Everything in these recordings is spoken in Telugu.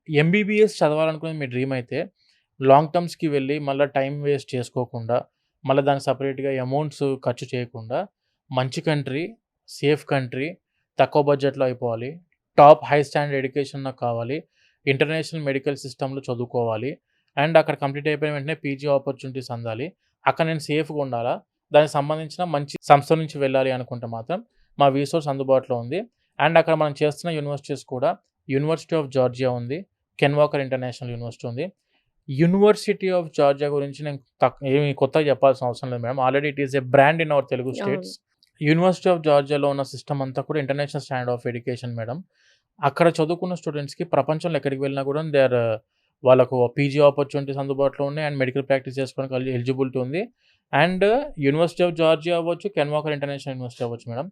ఎంబీబీఎస్ చదవాలనుకునేది మీ డ్రీమ్ అయితే, లాంగ్ టర్మ్స్‌కి వెళ్ళి మళ్ళా టైమ్ వేస్ట్ చేసుకోకుండా, మళ్ళా దానికి సెపరేట్‌గా అమౌంట్స్ ఖర్చు చేయకుండా, మంచి కంట్రీ, సేఫ్ కంట్రీ, తక్కువ బడ్జెట్‌లో అయిపోవాలి. టాప్ హై స్టాండర్డ్ ఎడ్యుకేషన్ నాకు కావాలి. ఇంటర్నేషనల్ మెడికల్ సిస్టమ్‌లో చదువుకోవాలి. అండ్ అక్కడ కంప్లీట్ అయిపోయిన వెంటనే పీజీ ఆపర్చునిటీస్ అందాలి. అక్కడ నేను సేఫ్‌గా ఉండాలా. దానికి సంబంధించిన మంచి సంస్థ నుంచి వెళ్ళాలి అనుకుంటే మాత్రం, మా రిసోర్స్ అందుబాటులో ఉంది. అండ్ అక్కడ మనం చేస్తున్న యూనివర్సిటీస్ కూడా యూనివర్సిటీ ఆఫ్ జార్జియా ఉంది. కెన్ వాకర్ ఇంటర్నేషనల్ యూనివర్సిటీ ఉంది. యూనివర్సిటీ ఆఫ్ జార్జియా గురించి నేను ఏమి కొత్తగా చెప్పాల్సిన అవసరం లేదు madam. Already it is a brand in our Telugu అవును. స్టేట్స్. యూనివర్సిటీ ఆఫ్ జార్జియాలో ఉన్న సిస్టమ్ అంతా కూడా international standard of education madam. అక్కడ చదువుకున్న స్టూడెంట్స్‌కి ప్రపంచంలో ఎక్కడికి వెళ్ళినా కూడా వాళ్ళకు పీజీ ఆపర్చునిటీస్ అందుబాటులో ఉన్నాయి. అండ్ మెడికల్ ప్రాక్టీస్ చేసుకోవడానికి ఎలిజిబిలిటీ ఉంది. అండ్ యూనివర్సిటీ ఆఫ్ జార్జియా అవ్వచ్చు, కెన్ వాకర్ ఇంటర్నేషనల్ యూనివర్సిటీ అవ్వచ్చు మేడం.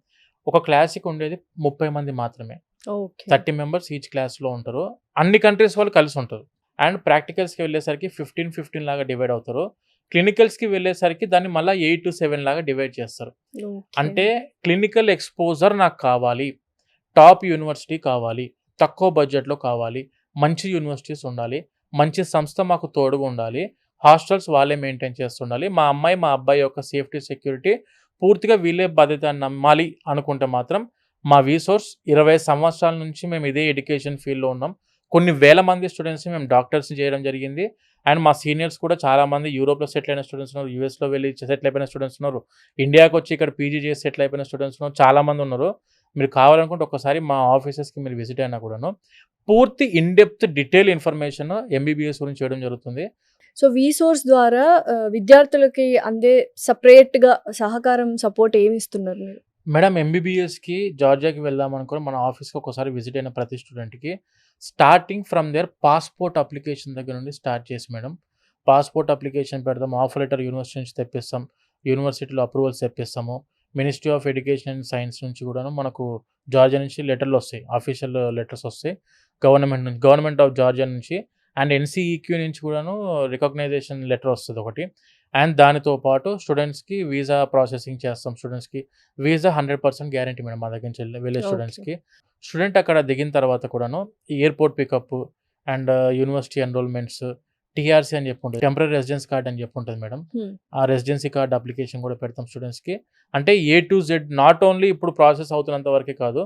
ఒక క్లాస్‌కి ఉండేది 30 మంది మాత్రమే. ఓకే. 30 మెంబర్స్ ఈచ్ క్లాస్‌లో ఉంటారు. అన్ని కంట్రీస్ వాళ్ళు కలిసి ఉంటారు. అండ్ ప్రాక్టికల్స్‌కి వెళ్ళేసరికి 15 లాగా డివైడ్ అవుతారు. క్లినికల్స్‌కి వెళ్ళేసరికి దాన్ని మళ్ళా 8-7 లాగా డివైడ్ చేస్తారు. ఓకే. అంటే క్లినికల్ ఎక్స్‌పోజర్ నాకు కావాలి. టాప్ యూనివర్సిటీ కావాలి. తక్కువ బడ్జెట్‌లో కావాలి. మంచి యూనివర్సిటీస్ ఉండాలి. మంచి సంస్థ మాకు తోడుగా ఉండాలి. హాస్టల్స్ వాళ్ళే మెయింటైన్ చేస్తుండాలి. మా అమ్మాయి, మా అబ్బాయి యొక్క సేఫ్టీ, సెక్యూరిటీ పూర్తిగా వీళ్ళే బాధ్యత అని నమ్మాలి అనుకుంటే మాత్రం మా రిసోర్స్ 20 సంవత్సరాల నుంచి మేము ఇదే ఎడ్యుకేషన్ ఫీల్డ్‌లో ఉన్నాం. కొన్ని వేల మంది స్టూడెంట్స్‌ని మేము డాక్టర్స్‌ని చేయడం జరిగింది. అండ్ మా సీనియర్స్ కూడా చాలామంది యూరోప్‌లో సెటిల్ అయిన స్టూడెంట్స్ ఉన్నారు. యూఎస్‌లో వెళ్లి సెటిల్ అయిపోయిన స్టూడెంట్స్ ఉన్నారు. ఇండియాకొచ్చి ఇక్కడ పీజీ చేసి సెటిల్ అయిపోయిన స్టూడెంట్స్ ఉన్నారు. చాలామంది ఉన్నారు. మీరు కావాలనుకుంటే ఒక్కసారి మా ఆఫీసెస్‌కి మీరు విజిట్ అయినా కూడాను పూర్తి in depth detail information MBBS గురించి చేయడం జరుగుతుంది. సో వీసోర్స్ ద్వారా విద్యార్థులకి అందే సెపరేట్‌గా సహకారం, సపోర్ట్ ఏమిస్తున్నారు మీరు? మేడం ఎంబీబీఎస్‌కి జార్జియాకి వెళ్దామనుకుని మన ఆఫీస్‌కి ఒకసారి విజిట్ అయిన ప్రతి స్టూడెంట్‌కి starting from their passport application దగ్గర నుండి స్టార్ట్ చేసి మేడం. పాస్‌పోర్ట్ అప్లికేషన్ పెడదాం. ఆఫర్ లెటర్ యూనివర్సిటీ నుంచి తెప్పిస్తాం. యూనివర్సిటీలో అప్రూవల్స్ తెప్పిస్తాము. Ministry of education and science నుంచి కూడాను మనకు జార్జియా నుంచి లెటర్‌లొస్తాయి. ఆఫీషియల్ లెటర్స్ వస్తాయి. గవర్నమెంట్ ఆఫ్ జార్జియా నుంచి అండ్ ఎన్‌సీఈక్యూ నుంచి కూడాను రికగ్నైజేషన్ లెటర్ వస్తదొకటి. అండ్ దానితో పాటు స్టూడెంట్స్‌కి వీసా ప్రాసెసింగ్ చేస్తాం స్టూడెంట్స్‌కి. వీసా 100% గ్యారంటీ మేడం మా దగ్గర నుంచి వెళ్ళే ఓకే. స్టూడెంట్స్‌కి. స్టూడెంట్ అక్కడ దిగిన తర్వాత కూడాను airport pickup and university enrolments, TRC అని చెప్పి ఉంటది. టెంపరరీ రెసిడెన్స్ కార్డ్ అని చెప్పి ఉంటది మేడం. హ్మ్. ఆ రెసిడెన్సీ కార్డ్ అప్లికేషన్ కూడా పెడతాం స్టూడెంట్స్‌కి. అంటే A to Z not only ఇప్పుడు ప్రాసెస్ అవుతున్నంత వరకే కాదు.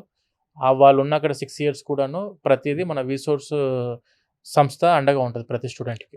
వాళ్ళున్న అక్కడ 6 ఇయర్స్ కూడాను ప్రతీదీ మన రిసోర్స్ సంస్థ అండగా ఉంటది ప్రతి స్టూడెంట్‌కి.